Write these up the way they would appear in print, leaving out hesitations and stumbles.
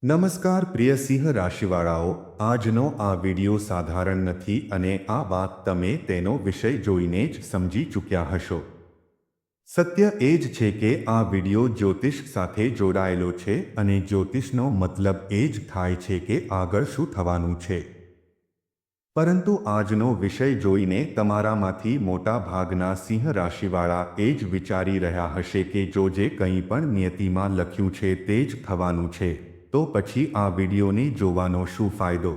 નમસ્કાર પ્રિય સિંહ રાશિવાળાઓ, આજનો આ વિડિયો સાધારણ નથી અને આ વાત તમે તેનો વિષય જોઈને જ સમજી ચૂક્યા હશો. સત્ય એ જ છે કે આ વિડિયો જ્યોતિષ સાથે જોડાયેલો છે અને જ્યોતિષનો મતલબ એ જ થાય છે કે આગળ શું થવાનું છે. પરંતુ આજનો વિષય જોઈને તમારામાંથી મોટા ભાગના સિંહ રાશિવાળા એ જ વિચારી રહ્યા હશે કે જો જે કંઈ પણ નિયતિમાં લખ્યું છે તે જ થવાનું છે, તો પછી આ વિડિયોને જોવાનો શું ફાયદો?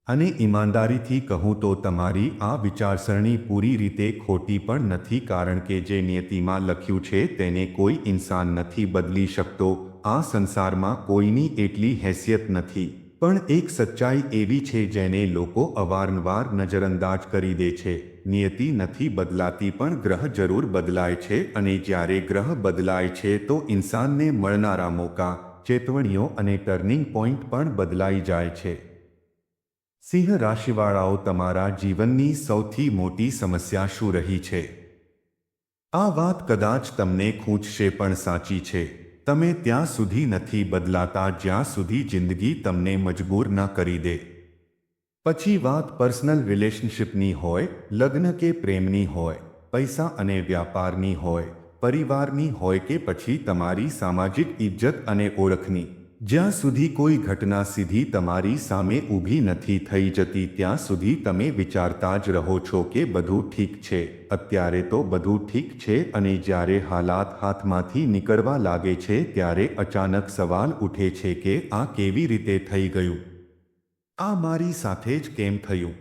અને ઈમાનદારીથી કહું તો તમારી આ વિચારસરણી પૂરી રીતે ખોટી પણ નથી, કારણ કે જે નિયતિમાં લખ્યું છે તેને કોઈ ઇન્સાન નથી બદલી શકતો. આ સંસારમાં કોઈની એટલી હેસિયત નથી. પણ એક સચ્ચાઈ એવી છે જેને લોકો અવારનવાર નજરઅંદાજ કરી દે છે. નિયતિ નથી બદલાતી પણ ગ્રહ જરૂર બદલાય છે, અને જ્યારે ગ્રહ બદલાય છે તો ઇન્સાનને મળનારા મોકા, ચેતવણીઓ અને ટર્નિંગ પોઈન્ટ પણ બદલાઈ જાય છે. સિંહ રાશિવાળાઓ, તમારા જીવનની સૌથી મોટી સમસ્યા શું રહી છે? આ વાત કદાચ તમને ખૂંચશે પણ સાચી છે. તમે ત્યાં સુધી નથી બદલાતા જ્યાં સુધી જિંદગી તમને મજબૂર ન કરી દે. પછી વાત પર્સનલ રિલેશનશિપની હોય, લગ્ન કે પ્રેમની હોય, પૈસા અને વ્યાપારની હોય, પરિવારની હોય કે પછી તમારી સામાજિક ઇજ્જત અને ઓળખની. જ્યાં સુધી કોઈ ઘટના સીધી તમારી સામે ઊભી નથી થઈ જતી ત્યાં સુધી તમે વિચારતા જ રહો છો કે બધું ઠીક છે, અત્યારે તો બધું ઠીક છે, અને જ્યારે હાલાત હાથમાંથી નીકળવા લાગે છે ત્યારે અચાનક સવાલ ઉઠે છે કે આ કેવી રીતે થઈ ગયું? આ મારી સાથે જ કેમ થયું?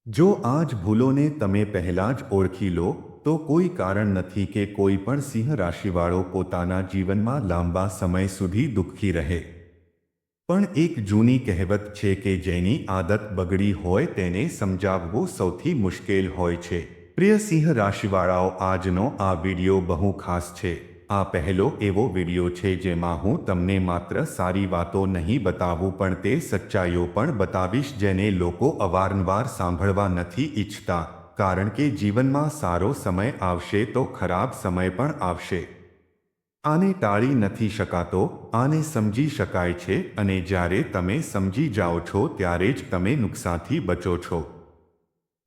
જો આ જ ભૂલોને તમે પહેલાં જ ઓળખી લો તો કોઈ કારણ નથી કે કોઈ પણ સિંહ રાશિવાળો પોતાના જીવનમાં લાંબા સમય સુધી દુઃખી રહે. પણ એક જૂની કહેવત છે કે જેની આદત બગડી હોય તેને સમજાવવું સૌથી મુશ્કેલ હોય છે. પ્રિય સિંહ રાશિવાળાઓ, આજનો આ વિડિયો બહુ ખાસ છે. આ પહેલો એવો વિડિયો છે જેમાં હું તમને માત્ર સારી વાતો નહીં બતાવું પણ તે સચ્ચાઈઓ પણ બતાવીશ જેને લોકો અવારનવાર સાંભળવા નથી ઈચ્છતા, કારણ કે જીવનમાં સારો સમય આવશે તો ખરાબ સમય પણ આવશે. આને ટાળી નથી શકાતો, આને સમજી શકાય છે, અને જ્યારે તમે સમજી જાઓ છો ત્યારે જ તમે નુકસાનથી બચો છો.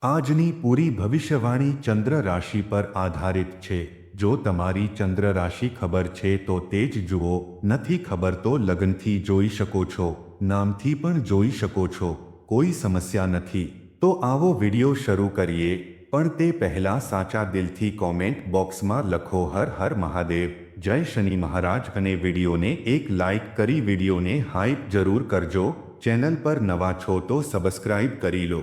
આજની પૂરી ભવિષ્યવાણી ચંદ્ર રાશિ પર આધારિત છે. જો તમારી ચંદ્ર રાશિ ખબર છે તો તે જ જુઓ, નથી ખબર તો લગ્નથી જોઈ શકો છો, નામથી પણ જોઈ શકો છો, કોઈ સમસ્યા નથી. તો આવો વિડિયો શરૂ કરીએ, પણ તે પહેલાં સાચા દિલથી કોમેન્ટ બોક્સમાં લખો હર હર મહાદેવ, જય શનિ મહારાજ, અને વિડિયોને એક લાઇક કરી વિડિયોને હાઈપ જરૂર કરજો. ચેનલ પર નવા છો તો સબસ્ક્રાઇબ કરી લો.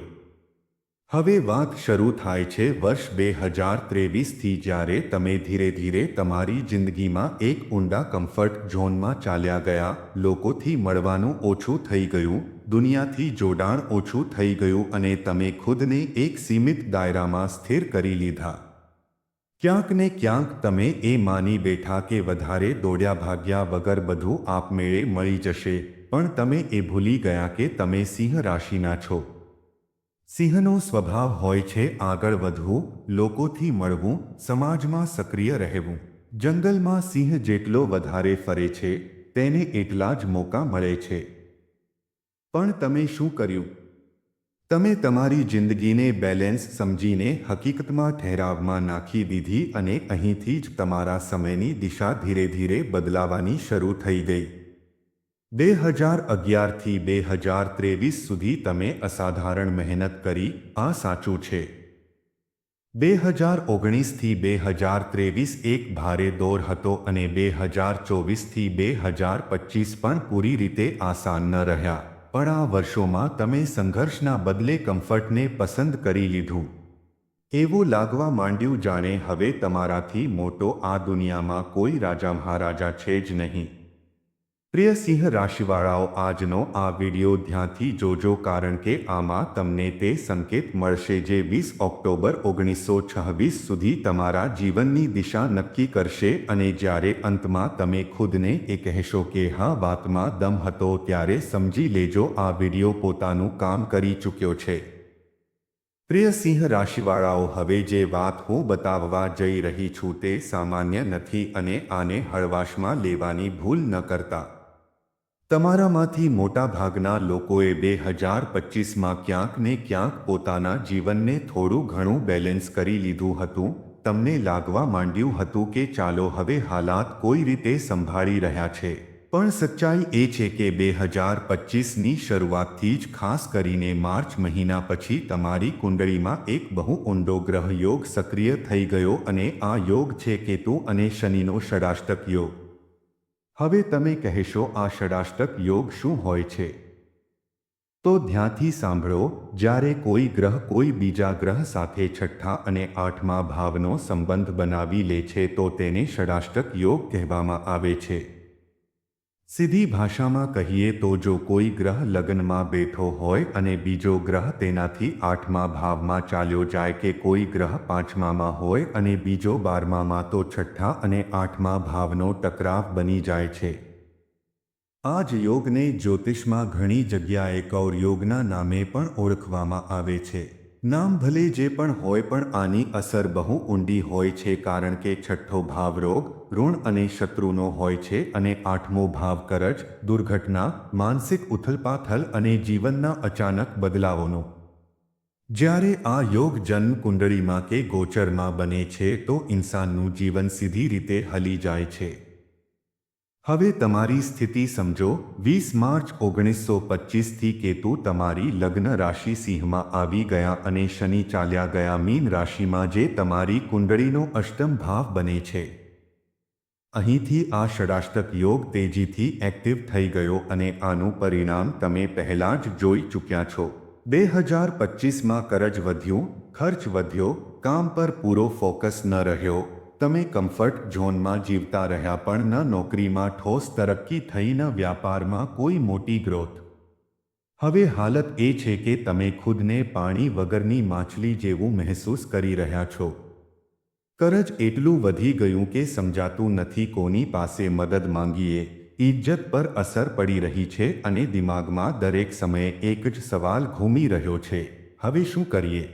હવે વાત શરૂ થાય છે વર્ષ 2023થી, જ્યારે તમે ધીરે ધીરે તમારી જિંદગીમાં એક ઊંડા કમ્ફર્ટ ઝોનમાં ચાલ્યા ગયા. લોકોથી મળવાનું ઓછું થઈ ગયું, દુનિયાથી જોડાણ ઓછું થઈ ગયું અને તમે ખુદને એક સીમિત દાયરામાં સ્થિર કરી લીધા. ક્યાંક ને ક્યાંક તમે એ માની બેઠા કે વધારે દોડ્યા ભાગ્યા વગર બધું આપમેળે મળી જશે, પણ તમે એ ભૂલી ગયા કે તમે સિંહ રાશિના છો. સિંહનો સ્વભાવ હોય છે આગળ વધવું, લોકોથી મળવું, સમાજમાં સક્રિય રહેવું. જંગલમાં સિંહ જેટલો વધારે ફરે છે તેને એટલા જ મોકા મળે છે. પણ તમે શું કર્યું? તમે તમારી જિંદગીને બેલેન્સ સમજીને હકીકતમાં ઠહેરાવમાં નાખી દીધી અને અહીંથી જ તમારા સમયની દિશા ધીરે ધીરે બદલાવાની શરૂ થઈ ગઈ. 2011થી 2023 સુધી તમે અસાધારણ મહેનત કરી, આ સાચું છે. 2019થી 2023 એક ભારે દોર હતો અને 2024થી 2025 પણ પૂરી રીતે આસાન ન રહ્યા. પણ આ વર્ષોમાં તમે સંઘર્ષના બદલે કમ્ફર્ટને પસંદ કરી લીધું. એવું લાગવા માંડ્યું જાણે હવે તમારાથી મોટો આ દુનિયામાં કોઈ રાજા મહારાજા છે જ નહીં. પ્રિય સિંહ રાશિવાળાઓ, આજનો આ વિડિયો ધ્યાનથી જોજો, કારણ કે આમાં તમને તે સંકેત મળશે જે 20 ઓક્ટોબર 1926 સુધી તમારા જીવનની દિશા નક્કી કરશે. અને જ્યારે અંતમાં તમે ખુદને એ કહેશો કે હા, વાતમાં દમ હતો, ત્યારે સમજી લેજો આ વિડિયો પોતાનું કામ કરી ચૂક્યો છે. પ્રિય સિંહ રાશિવાળાઓ, હવે જે વાત હું બતાવવા જઈ રહી છું તે સામાન્ય નથી અને આને હળવાશમાં લેવાની ભૂલ ન કરતા. તમારામાંથી મોટાભાગના લોકોએ 2025માં ક્યાંક ને ક્યાંક પોતાના જીવનને થોડું ઘણું બેલેન્સ કરી લીધું હતું. તમને લાગવા માંડ્યું હતું કે ચાલો હવે હાલાત કોઈ રીતે સંભાળી રહ્યા છે. પણ સચ્ચાઈ એ છે કે 2025ની શરૂઆતથી જ ખાસ કરીને માર્ચ મહિના પછી તમારી કુંડળીમાં એક બહુ ઊંડો ગ્રહ યોગ સક્રિય થઈ ગયો અને આ યોગ છે કેતુ અને શનિનો ષડાષ્ટક યોગ. હવે તમે કહેશો આ ષડાષ્ટક યોગ શું હોય છે? તો ધ્યાનથી સાંભળો. જ્યારે કોઈ ગ્રહ કોઈ બીજા ગ્રહ સાથે છઠ્ઠા અને આઠમા ભાવનો સંબંધ બનાવી લે છે તો તેને ષડાષ્ટક યોગ કહેવામાં આવે છે. સીધી ભાષામાં કહીએ તો જો કોઈ ગ્રહ લગ્નમાં બેઠો હોય અને બીજો ગ્રહ તેનાથી આઠમા ભાવમાં ચાલ્યો જાય કે કોઈ ગ્રહ પાંચમામાં હોય અને બીજો 12મામાં તો છઠ્ઠા અને આઠમા ભાવનો ટકરાવ બની જાય છે. આ જ યોગને જ્યોતિષમાં ઘણી જગ્યાએ કૌર યોગના નામે પણ ઓળખવામાં આવે છે. નામ ભલે જે પણ હોય પણ આની અસર બહુ ઊંડી હોય છે કારણ કે છઠ્ઠો ભાવ રોગ, ઋણ અને શત્રુનો હોય છે અને આઠમો ભાવ કરજ, દુર્ઘટના, માનસિક ઉથલપાથલ અને જીવનના અચાનક બદલાવોનો. જ્યારે આ યોગ જન્મ કુંડળીમાં કે ગોચરમાં બને છે તો ઇન્સાનનું જીવન સીધી રીતે હલી જાય છે. હવે તમારી સ્થિતિ સમજો. 20 માર્ચ 1925થી કેતુ તમારી લગ્ન રાશિ સિંહમાં આવી ગયા અને શનિ ચાલ્યા ગયા મીન રાશિમાં જે તમારી કુંડળીનો અષ્ટમ ભાવ બને છે. અહીંથી આ ષડાષ્ટક યોગ તેજીથી એક્ટિવ થઈ ગયો અને આનું પરિણામ તમે પહેલા જ જોઈ ચૂક્યા છો. 2025માં કરજ વધ્યું, ખર્ચ વધ્યો, કામ પર પૂરો ફોકસ ન રહ્યો. તમે કમ્ફર્ટ ઝોનમાં જીવતા રહ્યા પણ ન નોકરીમાં ઠોસ તરક્કી થઈ ન વ્યાપારમાં કોઈ મોટી ગ્રોથ. હવે હાલત એ છે કે તમે ખુદને પાણી વગરની માછલી જેવું મહેસૂસ કરી રહ્યા છો. કરજ એટલું વધી ગયું કે સમજાતું નથી કોની પાસે મદદ માંગીએ. ઇજ્જત પર અસર પડી રહી છે અને દિમાગમાં દરેક સમયે એક જ સવાલ ઘૂમી રહ્યો છે, હવે શું કરીએ?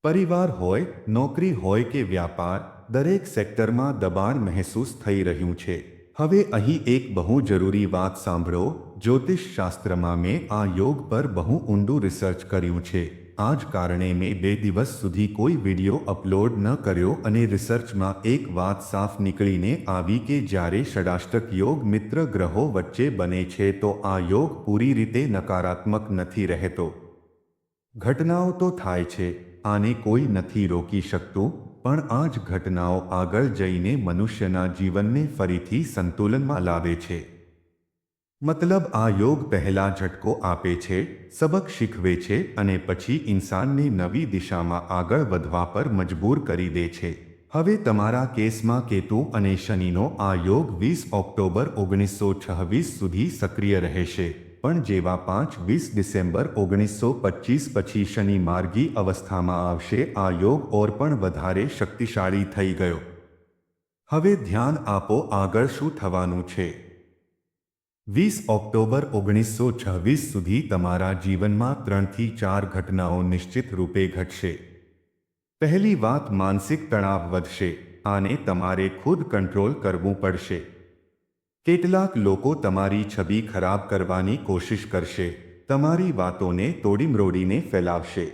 પરિવાર હોય, નોકરી હોય કે વ્યાપાર, દરેક સેક્ટરમાં દબાણ મહેસૂસ થઈ રહ્યું છે. હવે અહીં એક બહુ જરૂરી વાત સાંભળો. જ્યોતિષ શાસ્ત્રમાં મેં આ યોગ પર બહુ ઊંડું રિસર્ચ કર્યું છે. આ જ કારણે મેં 2 દિવસ સુધી કોઈ વિડીયો અપલોડ ન કર્યો અને રિસર્ચમાં એક વાત સાફ નીકળીને આવી કે જ્યારે ષડાષ્ટક યોગ મિત્ર ગ્રહો વચ્ચે બને છે તો આ યોગ પૂરી રીતે નકારાત્મક નથી રહેતો. ઘટનાઓ તો થાય છે, આને કોઈ નથી રોકી શકતું, પણ આ જ ઘટનાઓ આગળ જઈને મનુષ્યના જીવનને ફરીથી સંતુલનમાં લાવે છે. મતલબ આ યોગ પહેલા ઝટકો આપે છે, સબક શીખવે છે અને પછી ઇન્સાનને નવી દિશામાં આગળ વધવા પર મજબૂર કરી દે છે. હવે તમારા કેસમાં કેતુ અને શનિનો આ યોગ 20 ઓક્ટોબર 1926 સુધી સક્રિય રહેશે. પણ જેવા 5-20 ડિસેમ્બર 1925 પછી શનિ માર્ગી અવસ્થામાં આવશે આ યોગ ઓર પણ વધારે શક્તિશાળી થઈ ગયો. હવે ધ્યાન આપો આગળ શું થવાનું છે. 20 ઓક્ટોબર 1926 સુધી તમારા જીવનમાં 3થી 4 ઘટનાઓ નિશ્ચિત રૂપે ઘટશે. પહેલી વાત, માનસિક તણાવ વધશે. આને તમારે ખુદ કંટ્રોલ કરવું પડશે. કેટલાક લોકો તમારી છબી ખરાબ કરવાની કોશિશ કરશે, તમારી વાતોને તોડીમરોડીને ફેલાવશે.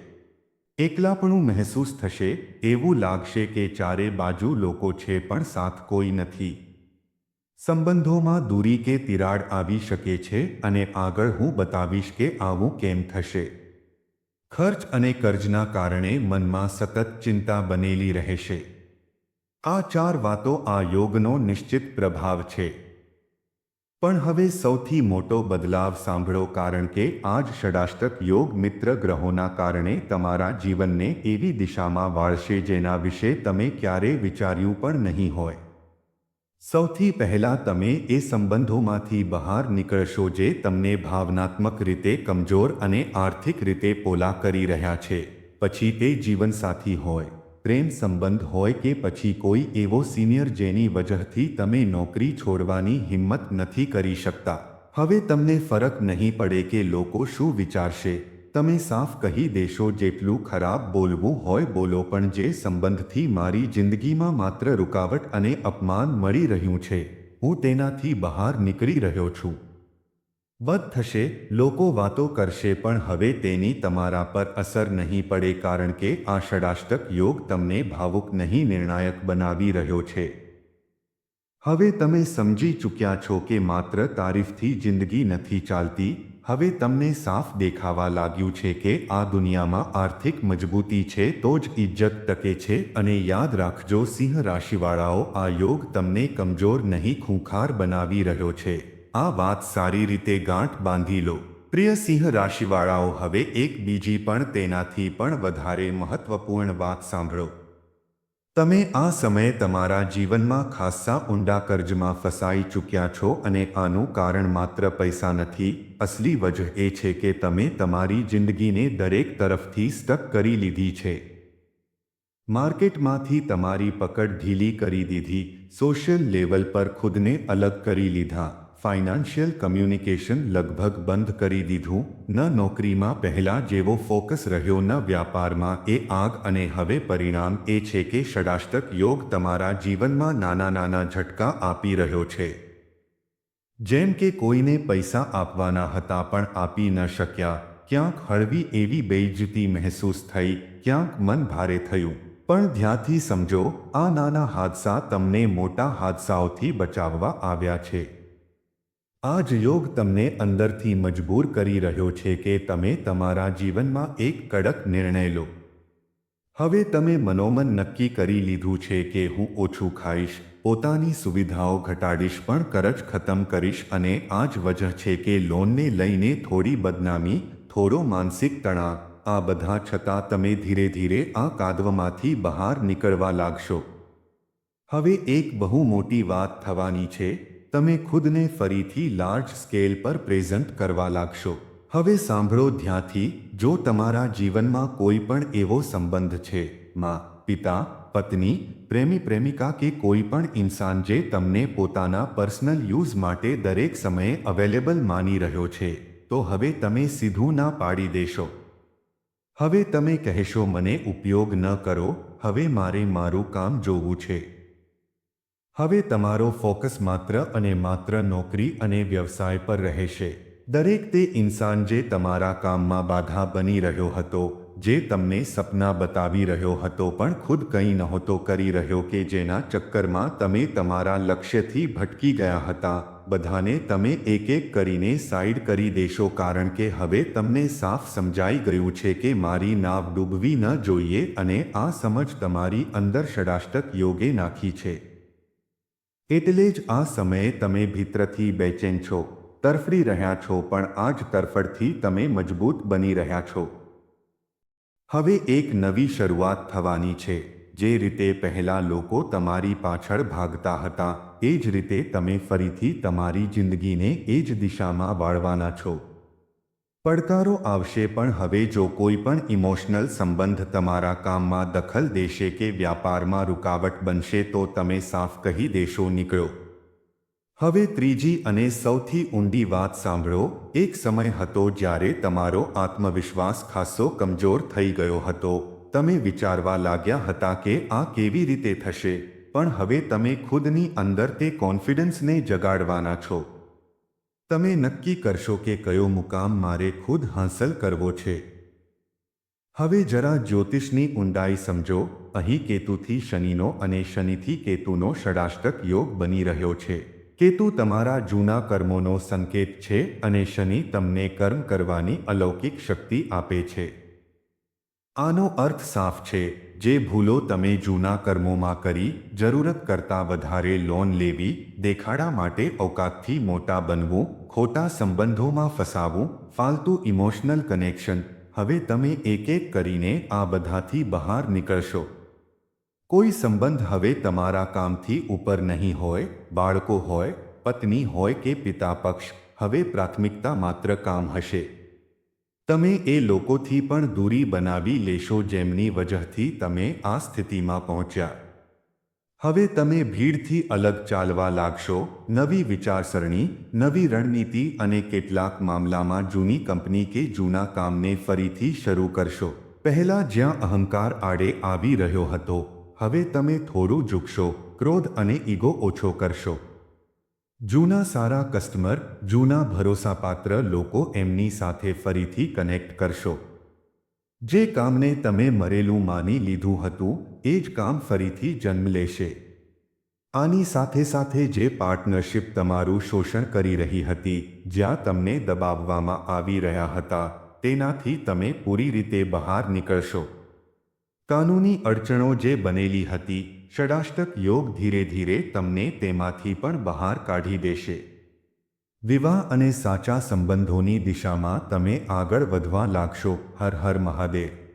એકલાપણું મહેસૂસ થશે, એવું લાગશે કે ચારે બાજુ લોકો છે પણ સાથ કોઈ નથી. સંબંધોમાં દૂરી કે તિરાડ આવી શકે છે અને આગળ હું બતાવીશ કે આવું કેમ થશે. ખર્ચ અને કર્જના કારણે મનમાં સતત ચિંતા બનેલી રહેશે. આ 4 વાતો આ યોગનો નિશ્ચિત પ્રભાવ છે. પણ હવે સૌથી મોટો બદલાવ સાંભળો કારણ કે આ જ ષડાષ્ટક યોગ મિત્ર ગ્રહોના કારણે તમારા જીવનને એવી દિશામાં વાળશે જેના વિશે તમે ક્યારેય વિચાર્યું પણ નહીં હોય. સૌથી પહેલાં તમે એ સંબંધોમાંથી બહાર નીકળશો જે તમને ભાવનાત્મક રીતે કમજોર અને આર્થિક રીતે પોલા કરી રહ્યા છે. પછી તે જીવનસાથી હોય, પ્રેમ સંબંધ હોય કે પછી કોઈ એવો સિનિયર જેની વજહથી તમે નોકરી છોડવાની હિંમત નથી કરી શકતા. હવે તમને ફરક નહીં પડે કે લોકો શું વિચારશે. તમે સાફ કહી દેશો જેટલું ખરાબ બોલવું હોય બોલો, પણ જે સંબંધથી મારી જિંદગીમાં માત્ર રૂકાવટ અને અપમાન મળી રહ્યું છે, હું તેનાથી બહાર નીકળી રહ્યો છું. વધ થશે, લોકો વાતો કરશે પણ હવે તેની તમારા પર અસર નહીં પડે કારણ કે આ ષડાષ્ટક યોગ તમને ભાવુક નહીં નિર્ણાયક બનાવી રહ્યો છે. હવે તમે સમજી ચૂક્યા છો કે માત્ર તારીફથી જિંદગી નથી ચાલતી. હવે તમને સાફ દેખાવા લાગ્યું છે કે આ દુનિયામાં આર્થિક મજબૂતી છે તો જ ઇજ્જત ટકે છે. અને યાદ રાખજો સિંહ રાશિવાળાઓ, આ યોગ તમને કમજોર નહીં ખૂંખાર બનાવી રહ્યો છે. આ વાત સારી રીતે ગાંઠ બાંધી લો. પ્રિય સિંહ રાશિવાળાઓ, હવે એક બીજી પણ તેનાથી પણ વધારે મહત્વપૂર્ણ વાત સાંભળો. તમે આ સમયે તમારા જીવનમાં ખાસ્સા ઊંડા કર્જમાં ફસાઈ ચૂક્યા છો અને આનું કારણ માત્ર પૈસા નથી. અસલી વજહ એ છે કે તમે તમારી જિંદગીને દરેક તરફથી સ્ટક કરી લીધી છે. માર્કેટમાંથી તમારી પકડ ઢીલી કરી દીધી, સોશિયલ લેવલ પર ખુદને અલગ કરી લીધા, ફાઇનાન્શિયલ કમ્યુનિકેશન લગભગ બંધ કરી દીધું, ન નોકરીમાં પહેલાં જેવો ફોકસ રહ્યો ન વ્યાપારમાં. એ આગ અને હવે પરિણામ એ છે કે ષડાષ્ટક યોગ તમારા જીવનમાં નાના નાના ઝટકા આપી રહ્યો છે. જેમ કે કોઈને પૈસા આપવાના હતા પણ આપી ન શક્યા, ક્યાંક હળવી એવી બેઇજ્જતી મહેસૂસ થઈ, ક્યાંક મન ભારે થયું. પણ ધ્યાનથી સમજો, આ નાના હાદસા તમને મોટા હાદસાઓથી બચાવવા આવ્યા છે. આ જ યોગ તમને અંદરથી મજબૂર કરી રહ્યો છે કે તમે તમારા જીવનમાં એક કડક નિર્ણય લો. હવે તમે મનોમન નક્કી કરી લીધું છે કે હું ઓછું ખાઈશ, પોતાની સુવિધાઓ ઘટાડીશ પણ કરજ ખતમ કરીશ. અને આ જ વજહ છે કે લોનને લઈને થોડી બદનામી, થોડો માનસિક તણાવ, આ બધા છતાં તમે ધીરે ધીરે આ કાદવમાંથી બહાર નીકળવા લાગશો. હવે એક બહુ મોટી વાત થવાની છે. તમે ખુદને ફરીથી લાર્જ સ્કેલ પર પ્રેઝન્ટ કરવા લાગશો. હવે સાંભળો ધ્યાનથી, જો તમારા જીવનમાં કોઈ પણ એવો સંબંધ છે, માં, પિતા, પત્ની, પ્રેમી પ્રેમિકા કે કોઈ પણ ઇન્સાન જે તમને પોતાના પર્સનલ યુઝ માટે દરેક સમયે અવેલેબલ માની રહ્યો છે, તો હવે તમે સીધું ના પાડી દેશો. હવે તમે કહેશો મને ઉપયોગ ન કરો, હવે મારે મારું કામ જોવું છે. હવે તમારો ફોકસ માત્ર અને માત્ર નોકરી અને વ્યવસાય પર રહેશે. દરેક તે ઇન્સાન જે તમારા કામમાં બાધા બની રહ્યો હતો, જે તમને સપના બતાવી રહ્યો હતો પણ ખુદ કંઈ નહોતો કરી રહ્યો, કે જેના ચક્કરમાં તમે તમારા લક્ષ્યથી ભટકી ગયા હતા, બધાને તમે એક એક કરીને સાઈડ કરી દેશો કારણ કે હવે તમને સાફ સમજાઈ ગયું છે કે મારી નાવ ડૂબવી ન જોઈએ. અને આ સમજ તમારી અંદર ષડાષ્ટક યોગે નાખી છે. એટલે જ આ સમયે તમે ભીતરથી બેચેન છો, તરફડી રહ્યા છો, પણ આ જ તરફડથી તમે મજબૂત બની રહ્યા છો. હવે એક નવી શરૂઆત થવાની છે. જે રીતે પહેલા લોકો તમારી પાછળ ભાગતા હતા, એ જ રીતે તમે ફરીથી તમારી જિંદગીને એ જ દિશામાં વાળવાના છો. પડકારો આવશે પણ હવે જો કોઈ પણ ઇમોશનલ સંબંધ તમારા કામમાં દખલ દેશે કે વ્યાપારમાં રૂકાવટ બનશે તો તમે સાફ કહી દેશો નીકળો. હવે ત્રીજી અને સૌથી ઊંડી વાત સાંભળો. એક સમય હતો જ્યારે તમારો આત્મવિશ્વાસ ખાસો કમજોર થઈ ગયો હતો. તમે વિચારવા લાગ્યા હતા કે આ કેવી રીતે થશે, પણ હવે તમે ખુદની અંદર તે કોન્ફિડન્સને જગાડવાના છો. તમે નક્કી કરશો કે કયો મુકામ મારે ખુદ હાંસલ કરવો છે. હવે જરા જ્યોતિષની ઊંડાઈ સમજો. અહીં કેતુથી શનિનો અને શનિથી કેતુનો ષડાષ્ટક યોગ બની રહ્યો છે. કેતુ તમારા જૂના કર્મોનો સંકેત છે અને શનિ તમને કર્મ કરવાની અલૌકિક શક્તિ આપે છે. આનો અર્થ સાફ છે, જે ભૂલો તમે જૂના કર્મોમાં કરી, જરૂરત કરતાં વધારે લોન લેવી, દેખાડા માટે ઓકાતથી મોટા બનવું, ખોટા સંબંધોમાં ફસાવું, ફાલતુ ઇમોશનલ કનેક્શન, હવે તમે એક એક કરીને આ બધાથી બહાર નીકળશો. કોઈ સંબંધ હવે તમારા કામથી ઉપર નહીં હોય. બાળકો હોય, પત્ની હોય કે પિતા પક્ષ, હવે પ્રાથમિકતા માત્ર કામ હશે. તમે એ લોકોથી પણ દૂરી બનાવી લેશો જેમની વજહથી તમે આ સ્થિતિમાં પહોંચ્યા. હવે તમે ભીડથી અલગ ચાલવા લાગશો. નવી વિચારસરણી, નવી રણનીતિ અને કેટલાક મામલામાં જૂની કંપની કે જૂના કામને ફરીથી શરૂ કરશો. પહેલાં જ્યાં અહંકાર આડે આવી રહ્યો હતો, હવે તમે થોડું ઝૂકશો, ક્રોધ અને ઈગો ઓછો કરશો. જૂના સારા કસ્ટમર, જૂના ભરોસાપાત્ર લોકો એમની સાથે ફરીથી કનેક્ટ કરશો. જે કામને તમે મરેલું માની લીધું હતું એ જ કામ ફરીથી જન્મ લેશે. આની સાથે સાથે જે પાર્ટનરશિપ તમારું શોષણ કરી રહી હતી, જ્યાં તમને દબાવવામાં આવી રહ્યા હતા, તેનાથી તમે પૂરી રીતે બહાર નીકળશો. કાનૂની અડચણો જે બનેલી હતી, ષડાષ્ટક યોગ ધીરે ધીરે તમને તેમાંથી પણ બહાર કાઢી દેશે. વિવાહ અને સાચા સંબંધોની દિશામાં તમે આગળ વધવા લાગશો. હર હર મહાદેવ.